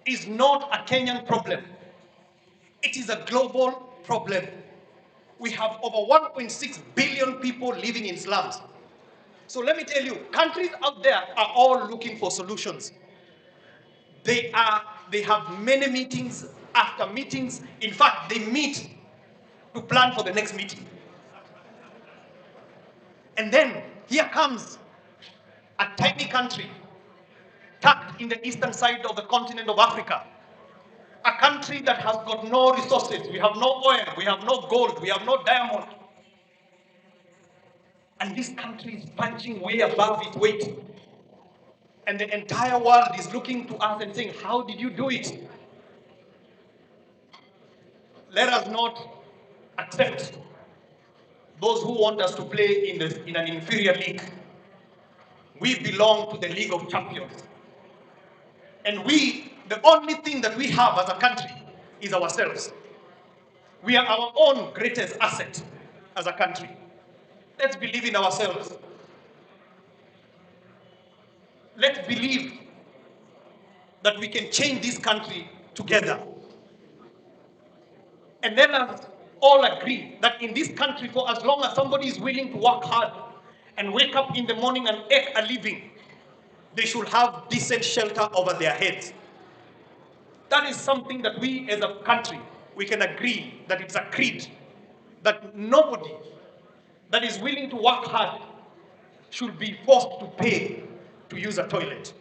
is not a Kenyan problem. It is a global problem. We have over 1.6 billion people living in slums. So let me tell you, countries out there are all looking for solutions. They have many meetings after meetings. In fact, they meet to plan for the next meeting. And then here comes a tiny country tucked in the eastern side of the continent of Africa. A country that has got no resources. We have no oil, we have no gold, we have no diamond. And this country is punching way above its weight. And the entire world is looking to us and saying, how did you do it? Let us not accept those who want us to play in an inferior league. We belong to the League of Champions. And the only thing that we have as a country is ourselves. We are our own greatest asset as a country. Let's believe in ourselves. Let's believe that we can change this country together. And let us all agree that in this country, for as long as somebody is willing to work hard and wake up in the morning and make a living, they should have decent shelter over their heads. That is something that we as a country, we can agree that it's a creed, that nobody that is willing to work hard should be forced to pay to use a toilet.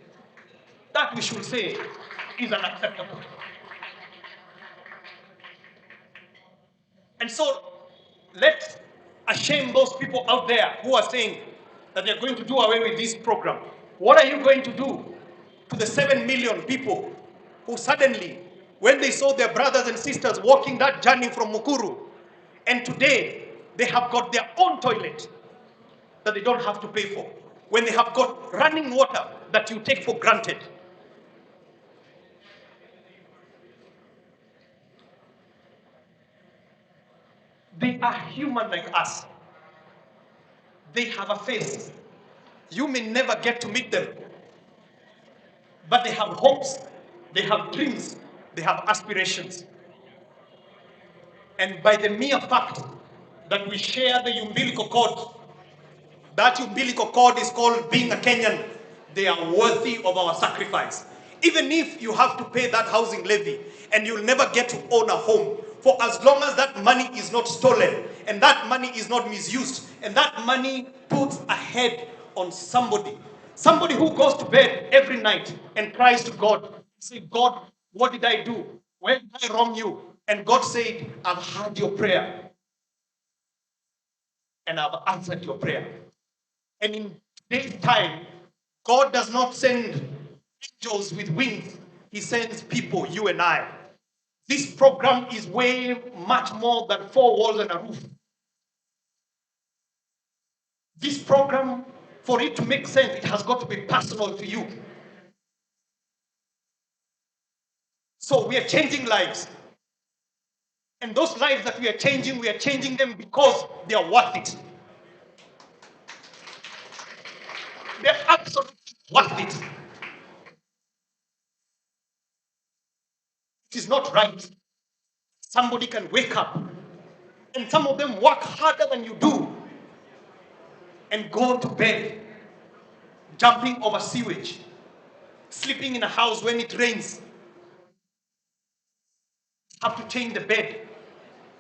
That we should say is unacceptable. And so let's shame those people out there who are saying that they're going to do away with this program. What are you going to do to the 7 million people who suddenly, when they saw their brothers and sisters walking that journey from Mukuru, and today they have got their own toilet that they don't have to pay for, when they have got running water that you take for granted? They are human like us. They have a face. You may never get to meet them, but they have hopes, they have dreams, they have aspirations. And by the mere fact that we share the umbilical cord, that umbilical cord is called being a Kenyan, they are worthy of our sacrifice. Even if you have to pay that housing levy and you'll never get to own a home, for as long as that money is not stolen and that money is not misused and that money puts a head on somebody who goes to bed every night and cries to God, say, God, what did I do? Where did I wrong you? And God said, I've heard your prayer and I've answered your prayer. And in today's time, God does not send angels with wings. He sends people, you and I. This program is way much more than 4 walls and a roof. This program, for it to make sense, it has got to be personal to you. So we are changing lives. And those lives that we are changing them because they are worth it. They're absolutely worth it. It is not right. Somebody can wake up, and some of them work harder than you do, and go to bed, jumping over sewage, sleeping in a house when it rains, have to change the bed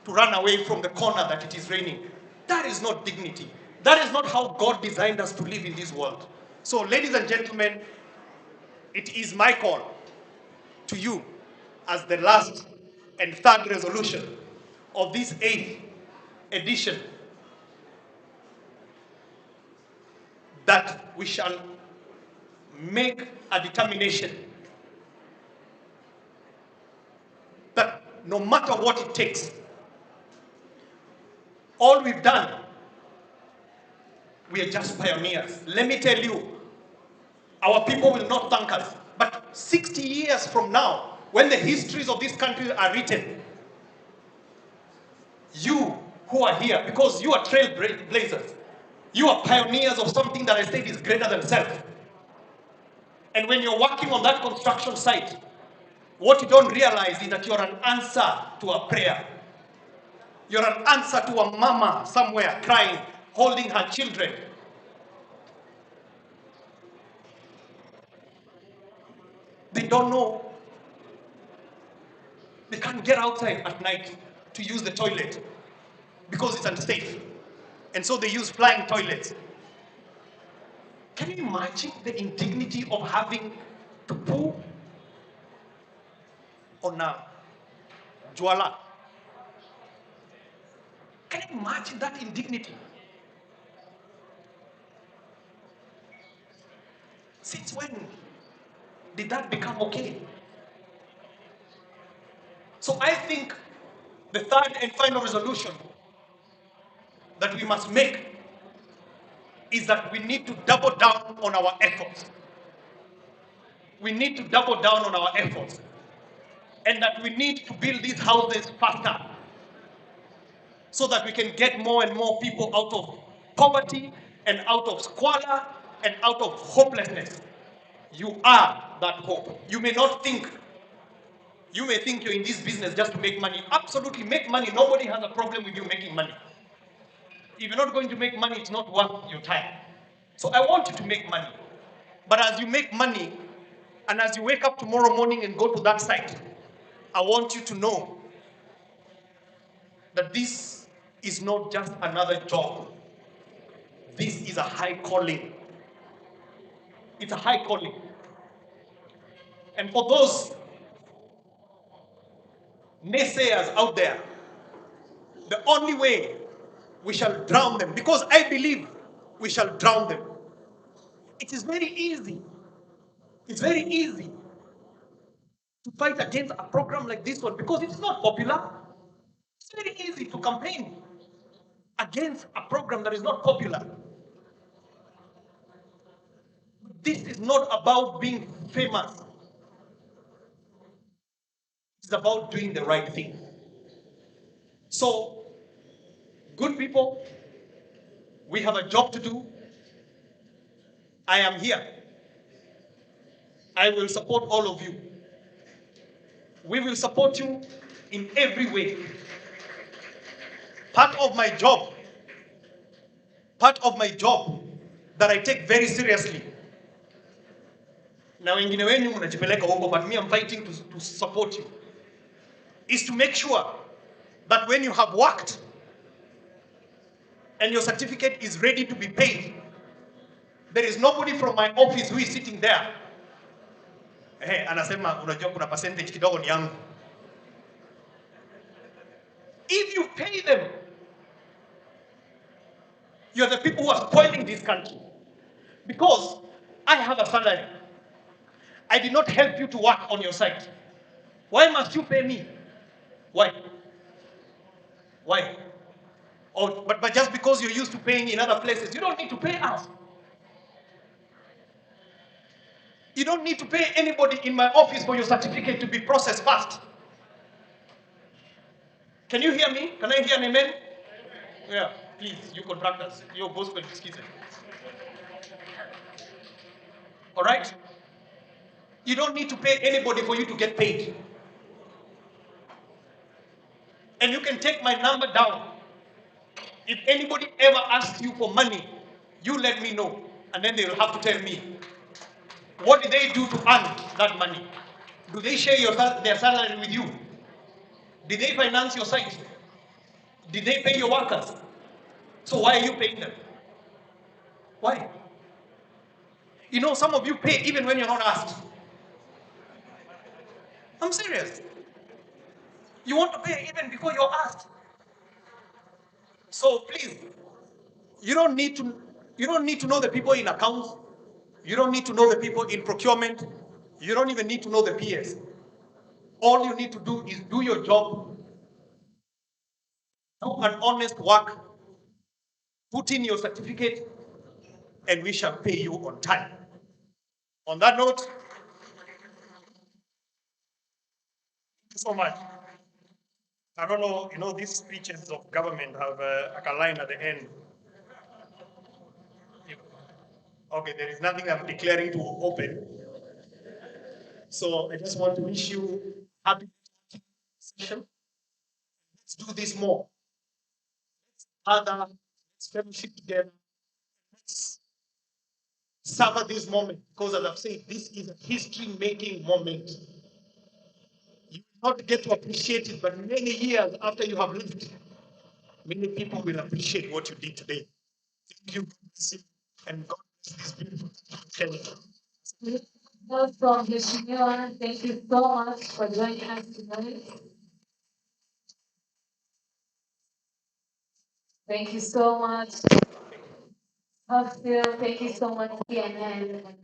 to run away from the corner that it is raining. That is not dignity. That is not how God designed us to live in this world. So, ladies and gentlemen, it is my call to you as the last and third resolution of this 8th edition that we shall make a determination that no matter what it takes, all we've done, we are just pioneers. Let me tell you, our people will not thank us. But 60 years from now, when the histories of this country are written, you who are here, because you are trailblazers, you are pioneers of something that I said is greater than self. And when you're working on that construction site, what you don't realize is that you're an answer to a prayer. You're an answer to a mama somewhere crying, holding her children. They don't know. They can't get outside at night to use the toilet because it's unsafe. And so they use flying toilets. Can you imagine the indignity of having to poo on a juala? Can you imagine that indignity? Since when did that become okay? So I think the third and final resolution that we must make is that we need to double down on our efforts. We need to double down on our efforts. And that we need to build these houses faster so that we can get more and more people out of poverty and out of squalor and out of hopelessness. You are that hope. You may not think, you may think you're in this business just to make money. Absolutely, make money. Nobody has a problem with you making money. If you're not going to make money, it's not worth your time. So I want you to make money. But as you make money, and as you wake up tomorrow morning and go to that site, I want you to know that this is not just another job. This is a high calling. It's a high calling. And for those naysayers out there, the only way we shall drown them, because I believe we shall drown them. It is very easy. It's very easy to fight against a program like this one because it's not popular. It's very easy to campaign against a program that is not popular. This is not about being famous. It's about doing the right thing. So, good people, we have a job to do. I am here. I will support all of you. We will support you in every way. Part of my job that I take very seriously. Now, wengine wenu mnajipeleka huko, but me I'm fighting to support you. Is to make sure that when you have worked and your certificate is ready to be paid, there is nobody from my office who is sitting there. Hey, anasema unajua kuna percentage kidogo ni yangu. If you pay them, you're the people who are spoiling this country. Because I have a salary. I did not help you to work on your site. Why must you pay me? Why? Why? Oh, but just because you're used to paying in other places, you don't need to pay us. You don't need to pay anybody in my office for your certificate to be processed fast. Can you hear me? Can I hear an amen? Yeah, please, you contractors, your boss will excuse it. All right? You don't need to pay anybody for you to get paid. And you can take my number down. If anybody ever asks you for money, you let me know. And then they will have to tell me, what did they do to earn that money? Do they share their salary with you? Did they finance your site? Did they pay your workers? So why are you paying them? Why? You know, some of you pay even when you're not asked. I'm serious. You want to pay even before you're asked. So please, you don't need to know the people in accounts. You don't need to know the people in procurement. You don't even need to know the PS. All you need to do is do your job, do an honest work, put in your certificate, and we shall pay you on time. On that note, thank you so much. I don't know, these speeches of government have a line at the end. Okay, there is nothing I'm declaring to open. So I just want to wish you happy session. Let's do this more. Let's fellowship together. Let's savor this moment, because as I've said, this is a history-making moment. You will not get to appreciate it, but many years after you have lived, many people will appreciate what you did today. Thank you, and God bless this beautiful Kenya. From Yeshua, thank you so much for joining us tonight. Thank you so much. Still, thank you so much, CNN.